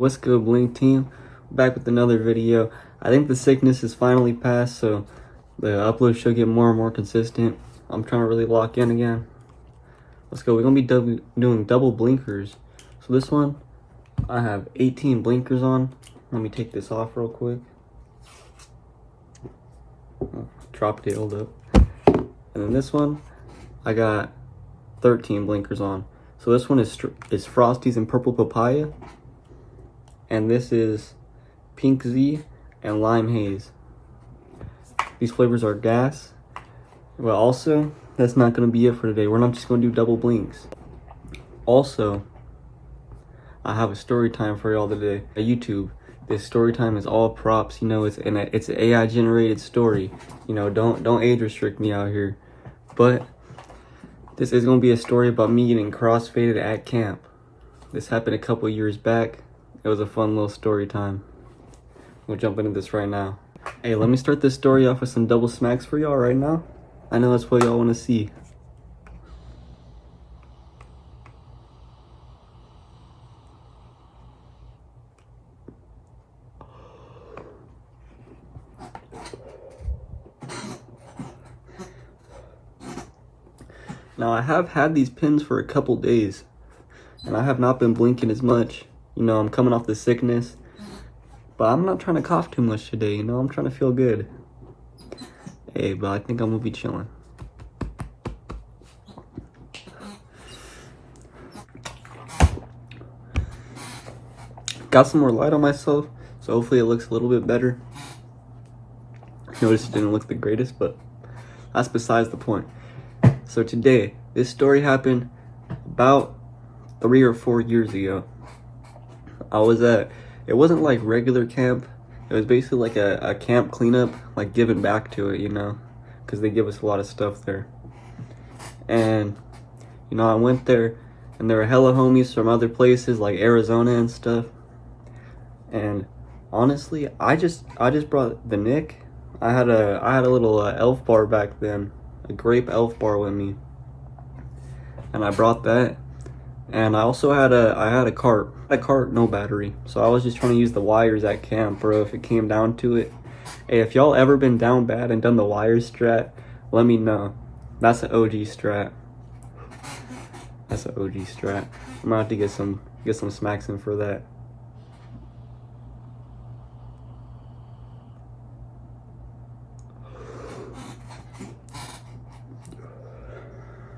What's good, Blink team? Back with another video. I think the sickness is finally passed, so the upload should get more and more consistent. I'm trying to really lock in again. Let's go. We're gonna be doing double blinkers. So this one, I have 18 blinkers on. Let me take this off real quick. Oh, dropped it, hold up. And then this one, I got 13 blinkers on. So this one is Frosties and Purple Papaya. And this is Pink Z and Lime Haze. These flavors are gas. But also, that's not going to be it for today. We're not just going to do double blinks. Also, I have a story time for y'all today. At YouTube, this story time is all props. You know, it's an AI generated story. You know, don't age restrict me out here. But this is going to be a story about me getting crossfaded at camp. This happened a couple years back. It was a fun little story time. We'll jump into this right now. Hey, let me start this story off with some double smacks for y'all right now. I know that's what y'all want to see. Now, I have had these pins for a couple days, and I have not been blinking as much. You know, I'm coming off the sickness, but I'm not trying to cough too much today, you know, I'm trying to feel good. Hey, but I think I'm gonna be chilling. Got some more light on myself, so hopefully it looks a little bit better. Notice it didn't look the greatest, but that's besides the point. So today, this story happened about 3 or 4 years ago. It wasn't like regular camp. It was basically like a camp cleanup, like giving back to it, you know, because they give us a lot of stuff there. And, you know, I went there, and there were hella homies from other places like Arizona and stuff. And honestly, I just brought the Nick. I had a little elf bar back then, a grape elf bar with me, and I brought that. And I also had a cart. No battery. So I was just trying to use the wires at camp, bro, if it came down to it. Hey, if y'all ever been down bad and done the wires strat, let me know. That's an OG strat. That's an OG strat. I'm gonna have to get some smacks in for that.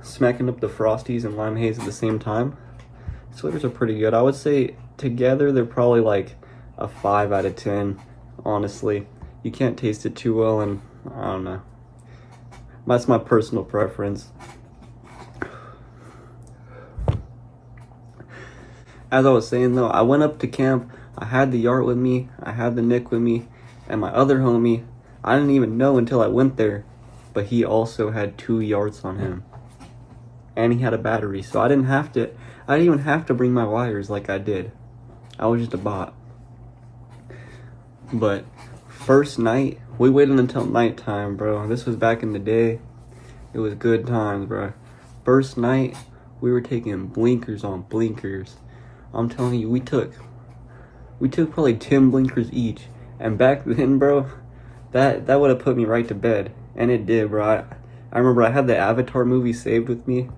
Smacking up the Frosties and Lime Haze at the same time. These flavors are pretty good. I would say together they're probably like a 5 out of 10, honestly. You can't taste it too well, and I don't know. That's my personal preference. As I was saying though, I went up to camp. I had the Yart with me, I had the Nick with me, and my other homie, I didn't even know until I went there, but he also had 2 Yarts on him. And he had a battery, so I didn't even have to bring my wires like I did. I was just a bot. But first night, we waited until nighttime, bro. This was back in the day. It was good times, bro. First night, we were taking blinkers on blinkers. I'm telling you, we took probably 10 blinkers each. And back then, bro, that would have put me right to bed. And it did, bro. I remember I had the Avatar movie saved with me,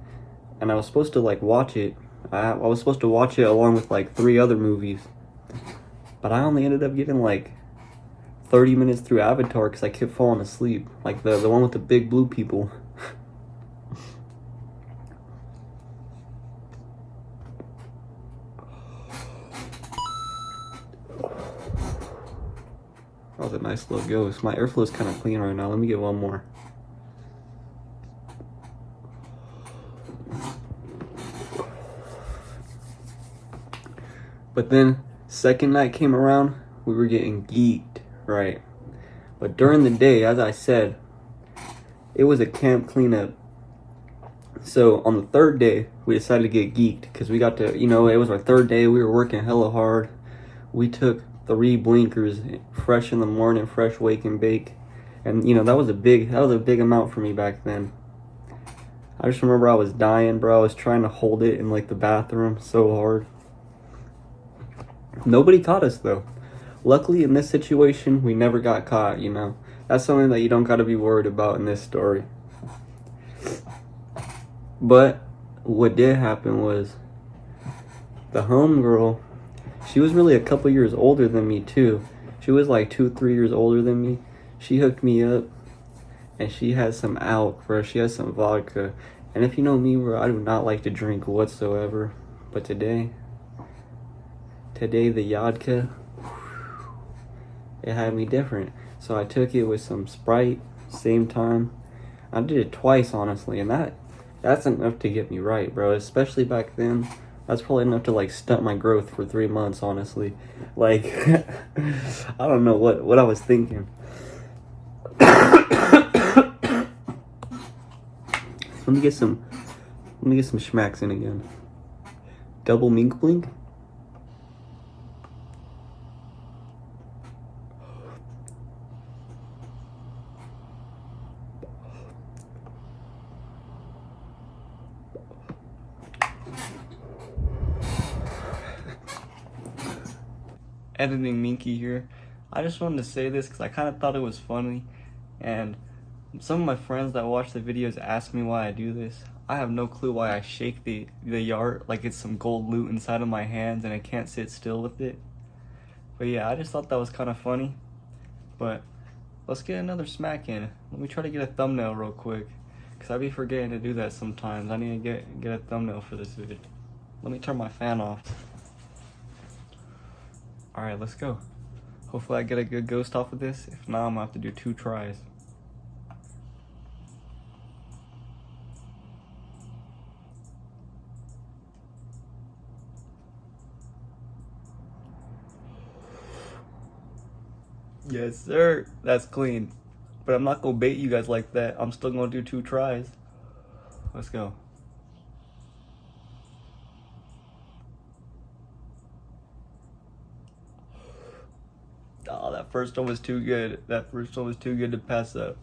and I was supposed to like watch it. I was supposed to watch it along with like 3 other movies, but I only ended up getting like 30 minutes through Avatar because I kept falling asleep, like the one with the big blue people. That was a nice little ghost. My airflow is kind of clean right now. Let me get one more. But then, second night came around, we were getting geeked, right? But during the day, as I said, it was a camp cleanup. So on the third day, we decided to get geeked because we got to, you know, it was our third day. We were working hella hard. We took 3 blinkers, fresh in the morning, fresh wake and bake. And, you know, that was a big amount for me back then. I just remember I was dying, bro. I was trying to hold it in like the bathroom so hard. Nobody caught us though. Luckily, in this situation, we never got caught, you know. That's something that you don't gotta be worried about in this story. But what did happen was the homegirl, she was really a couple years older than me too. She was like 2-3 years older than me. She hooked me up and she had some alk, bro. She has some vodka. And if you know me, bro, I do not like to drink whatsoever. But today the yodka, it had me different. So I took it with some Sprite, same time. I did it twice, honestly, and that's enough to get me right, bro. Especially back then. That's probably enough to like stunt my growth for 3 months, honestly. Like, I don't know what I was thinking. Let me get some schmacks in again. Double mink blink. Editing Minky here. I just wanted to say this because I kind of thought it was funny, and some of my friends that watch the videos ask me why I do this. I have no clue why I shake the yard like it's some gold loot inside of my hands and I can't sit still with it. But yeah, I just thought that was kind of funny. But let's get another smack in. Let me try to get a thumbnail real quick, because I be forgetting to do that sometimes. I need to get a thumbnail for this video. Let me turn my fan off. Alright, let's go. Hopefully I get a good ghost off of this. If not, I'm gonna have to do 2 tries. Yes, sir. That's clean. But I'm not gonna bait you guys like that. I'm still gonna do 2 tries. Let's go. Oh, that first one was too good. That first one was too good to pass up.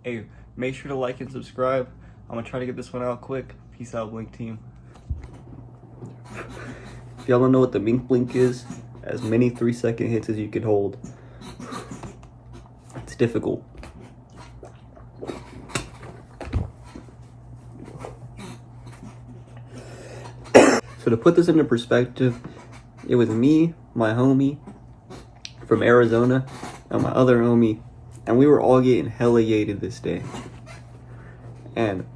Hey, make sure to like and subscribe. I'm gonna try to get this one out quick. Peace out, Blink team. If y'all don't know what the Mink Blink is, as many 3-second hits as you can hold. It's difficult. So to put this into perspective, it was me, my homie from Arizona, and my other homie, and we were all getting hella yated this day. And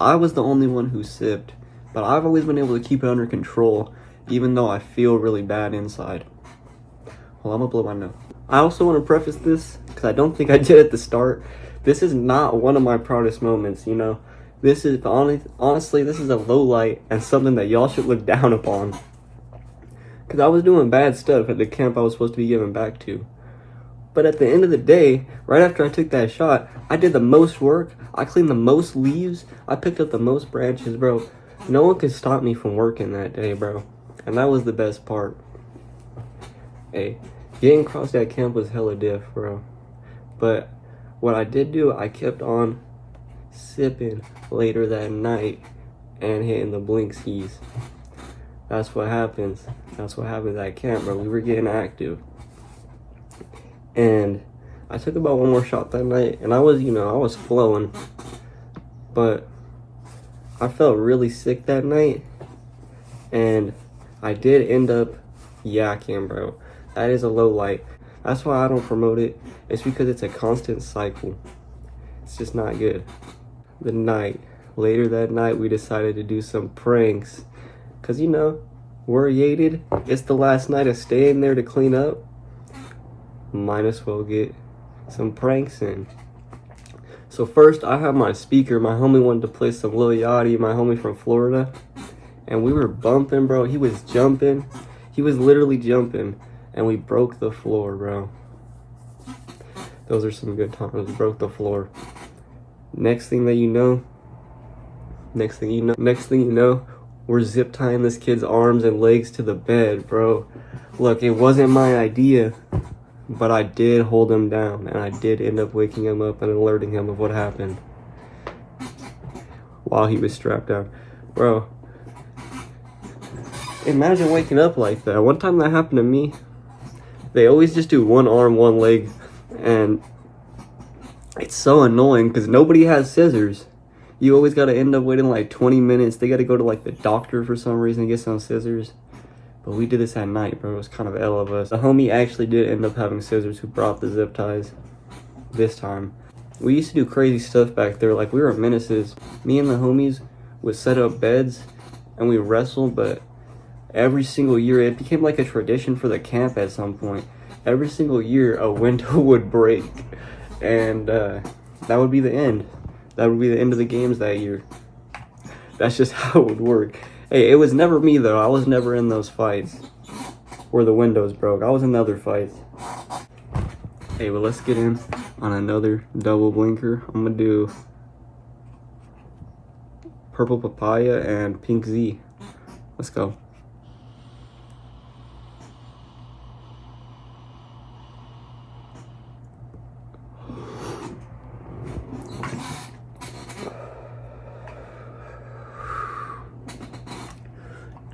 I was the only one who sipped, but I've always been able to keep it under control, even though I feel really bad inside. Well, I'm gonna blow my nose. I also want to preface this, because I don't think I did at the start. This is not one of my proudest moments, you know. This is, honestly, this is a low light and something that y'all should look down upon. Because I was doing bad stuff at the camp I was supposed to be giving back to. But at the end of the day, right after I took that shot, I did the most work. I cleaned the most leaves. I picked up the most branches, bro. No one could stop me from working that day, bro. And that was the best part. Hey, getting across that camp was hella diff, bro. But what I did do, I kept on sipping later that night and hitting the blink skis. That's what happens. That's what happens at camp, bro. We were getting active. And I took about 1 more shot that night, and I was flowing. But I felt really sick that night, and I did end up yakking, bro. That is a low light. That's why I don't promote it. It's because it's a constant cycle. It's just not good. Later that night, we decided to do some pranks. Because, you know, we're yated. It's the last night of staying there to clean up. Might as well get some pranks in. So first, I have my speaker. My homie wanted to play some Lil Yachty, my homie from Florida. And we were bumping, bro. He was jumping. He was literally jumping. And we broke the floor, bro. Those are some good times. We broke the floor. Next thing you know, we're zip tying this kid's arms and legs to the bed, bro. Look, it wasn't my idea, but I did hold him down, and I did end up waking him up and alerting him of what happened while he was strapped down. Bro, Imagine waking up like that. One time that happened to me. They always just do one arm, one leg, and it's so annoying because nobody has scissors. You always got to end up waiting like 20 minutes. They got to go to like the doctor for some reason to get some scissors. But we did this at night, bro. It was kind of L of us. The homie actually did end up having scissors who brought the zip ties this time. We used to do crazy stuff back there. Like, we were menaces. Me and the homies would set up beds and we wrestled, but every single year it became like a tradition for the camp at some point. Every single year a window would break, and that would be the end. That would be the end of the games that year. That's just how it would work. Hey, it was never me though. I was never in those fights where the windows broke. I was in other fights. Hey, well, let's get in on another double blinker. I'm gonna do purple papaya and pink Z. Let's go.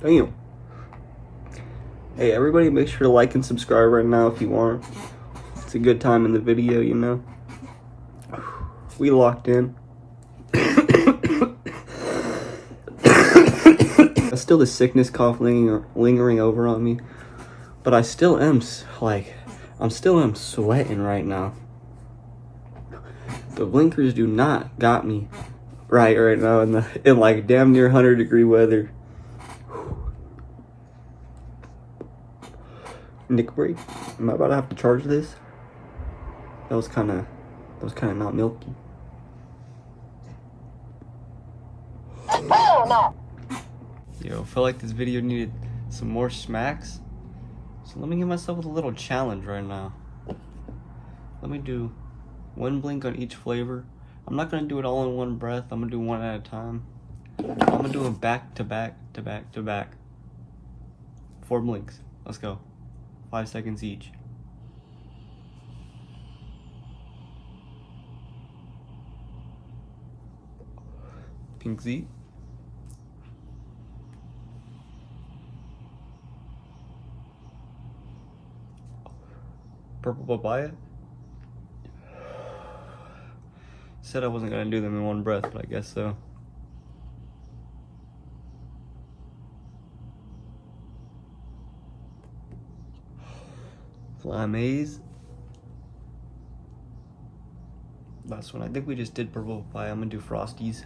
Damn. Hey, everybody, make sure to like and subscribe right now if you aren't. It's a good time in the video, you know. We locked in. Still the sickness cough lingering over on me, but I still am I'm still sweating right now. The blinkers do not got me right now in like damn near 100-degree weather. Nick break. Am I about to have to charge this? That was kind of not milky. Yo, felt like this video needed some more smacks, so let me give myself a little challenge right now. Let me do one blink on each flavor. I'm not gonna do it all in one breath. I'm gonna do one at a time. I'm gonna do them back to back to back to back. 4 blinks. Let's go. 5 seconds each. Pink Z. Purple papaya. Said I wasn't gonna do them in one breath, but I guess so. Limeade. Last one. I think we just did purple papaya. I'm gonna do Frosties.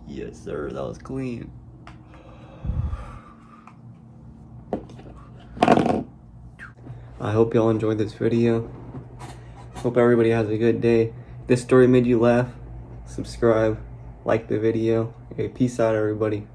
Yes, sir. That was clean. I hope y'all enjoyed this video. Hope everybody has a good day. If this story made you laugh, subscribe, like the video. Okay, peace out, everybody.